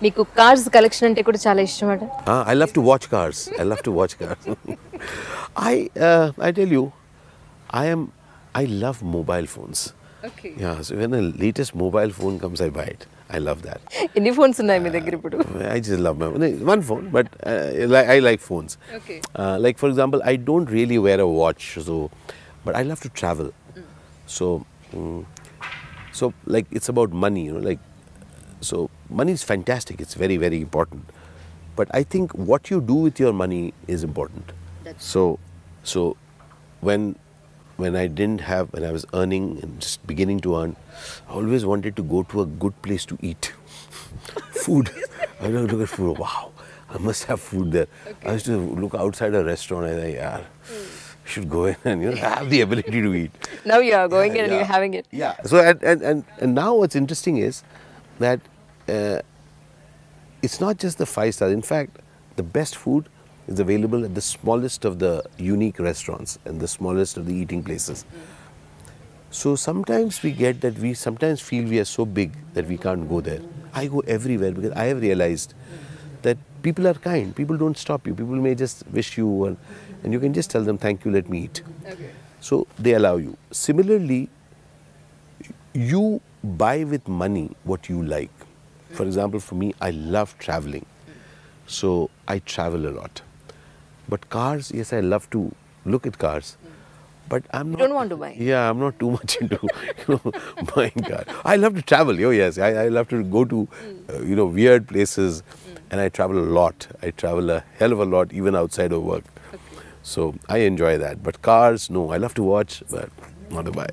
మీకు cars collection అంటే కూడా చాలా ఇష్టం అట. I love to watch cars. I love to watch cars. I tell you, I love mobile phones. Okay. Yeah, so when the latest mobile phone comes, I buy it. I love that. ఎన్ని phones ఉన్నాయి మీ దగ్గర ఇప్పుడు? I just love one phone, but I like phones. Okay. Like for example, I don't really wear a watch, but I love to travel. So, so like it's about money, like so money is fantastic. It's very very important, but I think what you do with your money is important. So when I didn't have, when I was earning and just beginning to earn, I always wanted to go to a good place to eat. Food. I look at food. Wow, I must have food there. Okay. I used to look outside a restaurant. I thought, yeah, I should go in and have the ability to eat. Now you are going in and you're having it. Yeah. So and now what's interesting is that it's not just the 5 stars. In fact, the best food is available at the smallest of the unique restaurants and the smallest of the eating places. So sometimes we get that we sometimes feel we are so big that we can't go there. I go everywhere because I have realized that people are kind. People don't stop you. People may just wish you and you can just tell them, thank you, let me eat. Okay. So they allow you. Similarly, you buy with money what you like. For example, for me, I love traveling. So I travel a lot. But cars, yes, I love to look at cars. But I'm not. You don't want to buy? Yeah, I'm not too much into buying cars. I love to travel. Oh yes, I love to go to weird places, and I travel a lot. I travel a hell of a lot, even outside of work. Okay. So I enjoy that. But cars, no. I love to watch, but not to buy.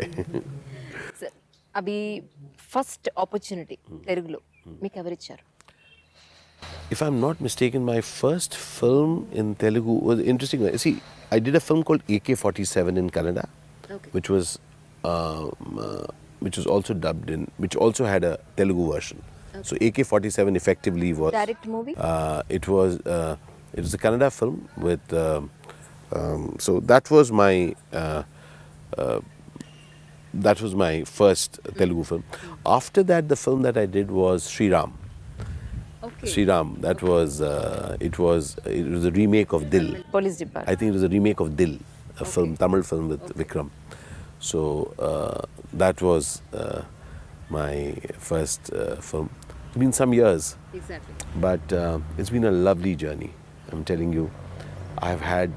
Sir, Abhi first opportunity తెలుగులో మీకు ఎవరిచ్చారు? If I'm not mistaken, my first film in Telugu was interesting. See, I did a film called AK-47 in Kannada, Okay. which was also dubbed in, which also had a Telugu version. Okay. So AK-47 effectively was Direct movie? It was a Kannada film with. So that was my first Telugu film. After that, the film that I did was Sriram. Okay. Sriram. That was it was a remake of Dil. Police department. I think it was a remake of Dil, a film, Tamil film with Vikram. So that was my first film. It's been some years, Exactly. but it's been a lovely journey. I'm telling you, I've had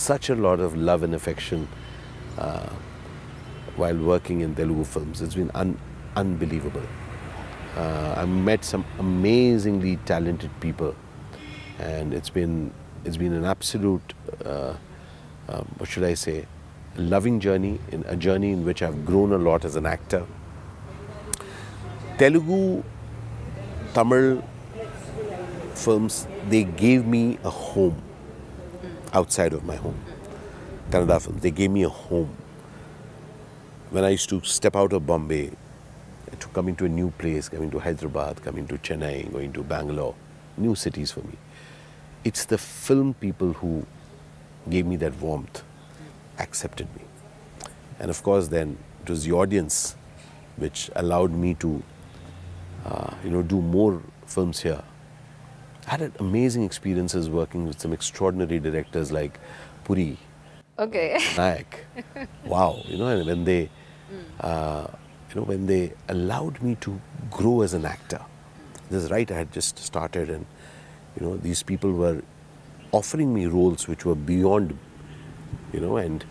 such a lot of love and affection while working in Telugu films. It's been unbelievable. I've met some amazingly talented people, and it's been an absolute what should I say, loving journey, a journey in which I've grown a lot as an actor. Telugu, Tamil films, they gave me a home outside of my home. Kannada films, they gave me a home. When I used to step out of Bombay, to come into a new place, coming to Hyderabad, coming to Chennai, going to Bangalore, new cities for me. It's the film people who gave me that warmth, accepted me. And of course then it was the audience which allowed me to do more films here. I had amazing experiences working with some extraordinary directors like Puri, Okay. Nayak. Wow, and when they when they allowed me to grow as an actor. This is right, I had just started, and these people were offering me roles which were beyond, and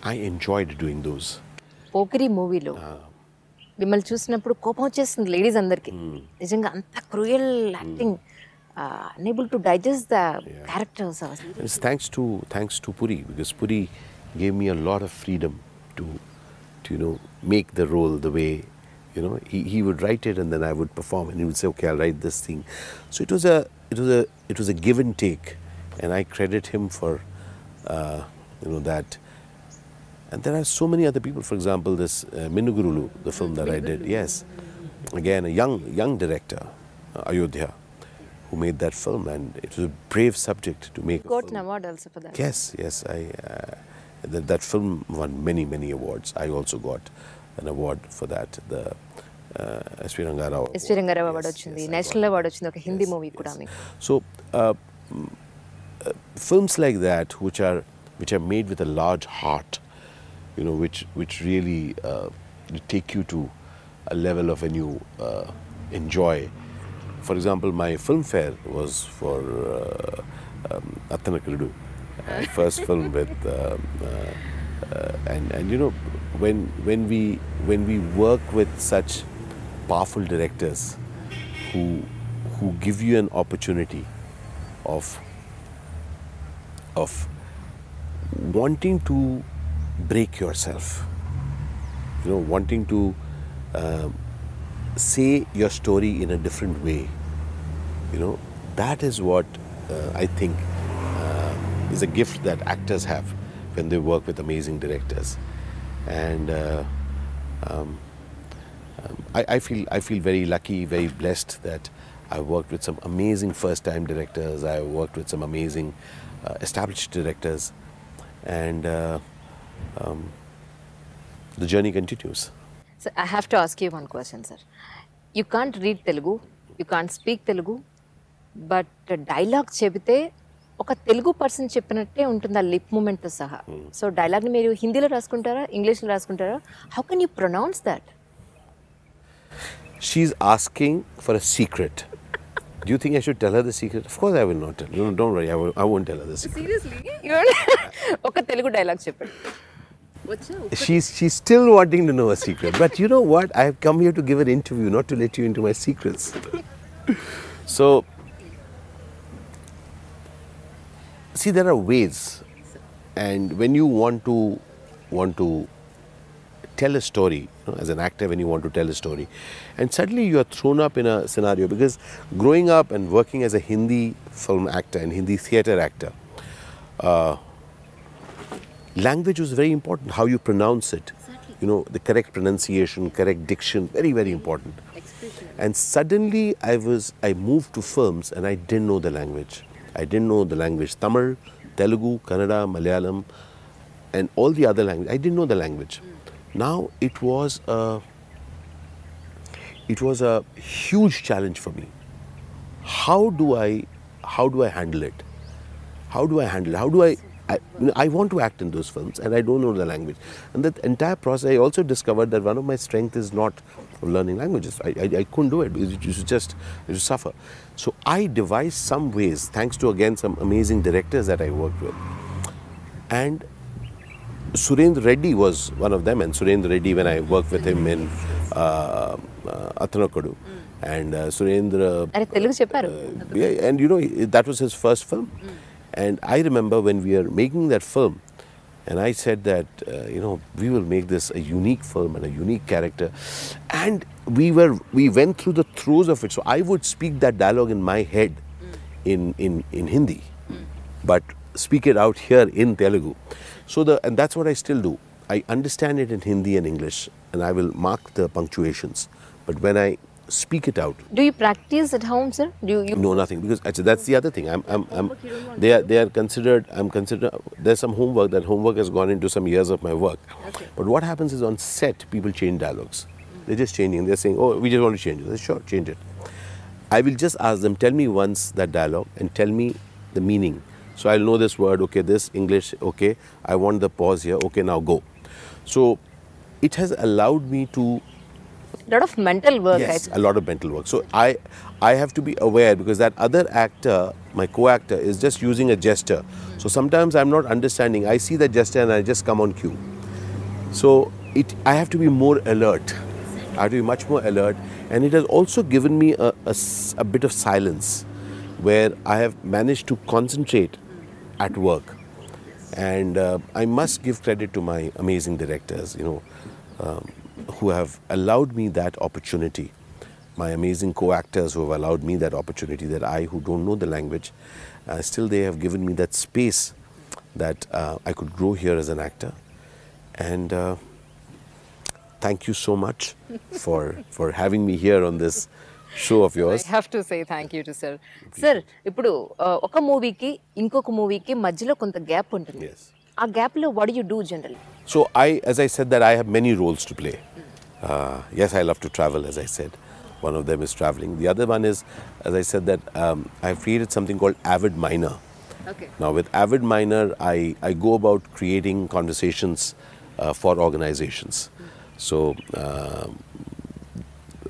I enjoyed doing those. Pokiri మూవీలో మిమ్మల్ని చూసినప్పుడు కోపం వచ్చేస్తుంది ladies అందరికి. నిజంగా అంత cruel acting, unable to digest the characters. It's thanks to Puri, because Puri gave me a lot of freedom to make the role the way he would write it, and then I would perform, and he would say, okay, I'll write this thing. So it was a give and take, and I credit him for that. And there are so many other people. For example, this Minugurulu, the film that I did. Yes, again a young director, Ayodhya, who made that film, and it was a brave subject to make. Got an award also for that. Yes, that film won many awards. I also got an award for that. SV Ranga Rao award వచ్చింది, national award వచ్చింది ఒక Hindi movie కూడా మీకు. So films like that which are made with a large heart, you know, which really take you to a level of when you enjoy. For example, my film fare was for Attanakrudu, first film with and you know, when we work with such powerful directors who give you an opportunity of wanting to break yourself, you know, wanting to say your story in a different way, you know, that is what I think is a gift that actors have when they work with amazing directors. And I feel very lucky, very blessed that I worked with some amazing first-time directors. I worked with some amazing established directors, and the journey continues. So I have to ask you one question, sir. You can't read Telugu, you can't speak Telugu, but dialogue చెబితే ఒక Telugu person చెప్పినట్టే ఉంటుంది ఆ lip మూమెంట్తో సహా. So డైలాగ్ని మీరు హిందీలో రాసుకుంటారా, ఇంగ్లీష్లో రాసుకుంటారా? How can you pronounce that? She's asking for a secret. Do you think I should tell her the secret? Of course I will not tell. No, don't worry, I won't tell her the secret. Seriously? ఒక Telugu dialogue చెప్పండి. She's still wanting to know a secret. But you know what? I have come here to give an interview, not to let you into my secrets. So, see, there are ways. And when you want to tell a story, you know, as an actor, when you want to tell a story, and suddenly you are thrown up in a scenario, because growing up and working as a Hindi film actor and Hindi theatre actor, language was very important, how you pronounce it. Exactly. You know, the correct pronunciation, correct diction, very, very important. And suddenly I moved to films and I didn't know the language. I didn't know the language Tamil, Telugu, Kannada, Malayalam, and all the other languages. I didn't know the language. Now it was a huge challenge for me. How do I handle it? How do I want to act in those films and I don't know the language. And that entire process, I also discovered that one of my strengths is not learning languages. I couldn't do it because it was suffer. So I devised some ways, thanks to again some amazing directors that I worked with. And Surendra Reddy was one of them, and Surendra Reddy, when I worked with him in Attanakrudu, and Surendra, yeah, and you know, that was his first film. And I remember when we were making that film, and I said that, you know, we will make this a unique film and a unique character. And we went through the throes of it. So I would speak that dialogue in my head in Hindi, but speak it out here in Telugu. And that's what I still do. I understand it in Hindi and English, and I will mark the punctuations. But when I speak it out. Do you practice at home, sir? No, nothing, because actually that's the other thing. They are considered. There's some homework. That homework has gone into some years of my work. Okay. But what happens is on set, people change dialogues. They're just changing. They're saying, "Oh, we just want to change it." I say, sure, change it. I will just ask them, tell me once that dialogue and tell me the meaning. So I'll know this word. Okay, this English. Okay, I want the pause here. Okay, now go. So it has allowed me to. A lot of mental work. Yes, a lot of mental work. So I have to be aware, because that other actor, my co-actor, is just using a gesture. So sometimes I'm not understanding. I see the gesture and I just come on cue. So I have to be more alert. I have to be much more alert. And it has also given me a bit of silence, where I have managed to concentrate at work. And I must give credit to my amazing directors, you know, who have allowed me that opportunity. My amazing co-actors who have allowed me that opportunity, that I, who don't know the language, still they have given me that space that I could grow here as an actor. And thank you so much for having me here on this show of yours. I have to say thank you to sir. Sir, ఇప్పుడు ఒక మూవీకి ఇంకొక మూవీకి మధ్యలో కొంత gap ఉంటుంది. Yes. ఆ gap లో what do you do generally? So as I said that I have many roles to play. Yes, I love to travel, as I said. One of them is traveling. The other one is, as I said, that I've created something called Avid Miner. Okay. Now, with Avid Miner, I go about creating conversations for organizations. So,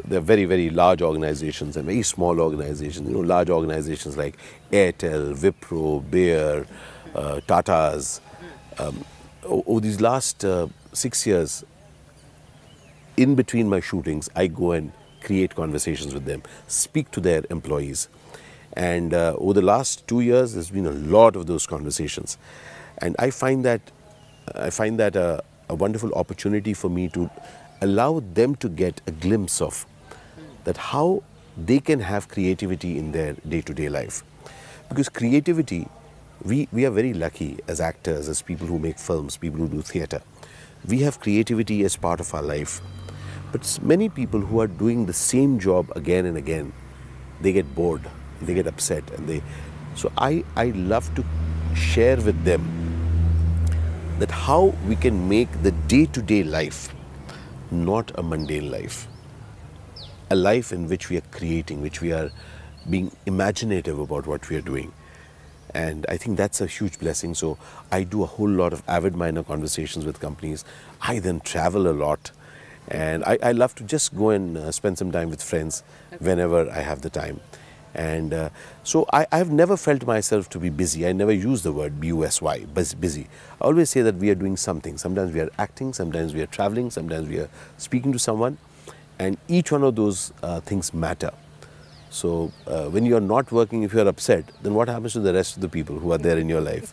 they're very, very large organizations and very small organizations. You know, large organizations like Airtel, Wipro, Bayer, Tata's. Over these last 6 years, in between my shootings, I go and create conversations with them, speak to their employees. And over the last 2 years, there's been a lot of those conversations. And I find that a wonderful opportunity for me to allow them to get a glimpse of that how they can have creativity in their day-to-day life. Because creativity, we are very lucky as actors, as people who make films, people who do theatre. We have creativity as part of our life. But many people who are doing the same job again and again, they get bored, they get upset. So I love to share with them that how we can make the day-to-day life not a mundane life. A life in which we are creating, which we are being imaginative about what we are doing. And I think that's a huge blessing. So I do a whole lot of Avid Miner conversations with companies. I then travel a lot. And I love to just go and spend some time with friends whenever I have the time. And so I've never felt myself to be busy. I never use the word B-U-S-Y, busy. I always say that we are doing something. Sometimes we are acting, sometimes we are traveling, sometimes we are speaking to someone. And each one of those things matter. So when you are not working, if you are upset, then what happens to the rest of the people who are there in your life?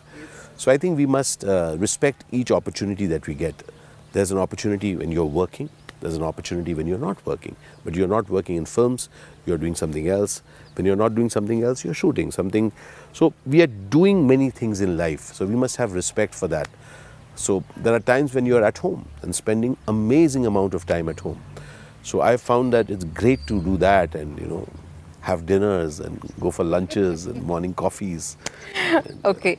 So I think we must respect each opportunity that we get. There's an opportunity when you're working. There's an opportunity when you're not working. But you're not working in films, you're doing something else. When you're not doing something else, you're shooting something. So we are doing many things in life. So we must have respect for that. So there are times when you're at home and spending amazing amount of time at home. So I found that it's great to do that and, you know, have dinners and go for lunches and morning coffees. Okay.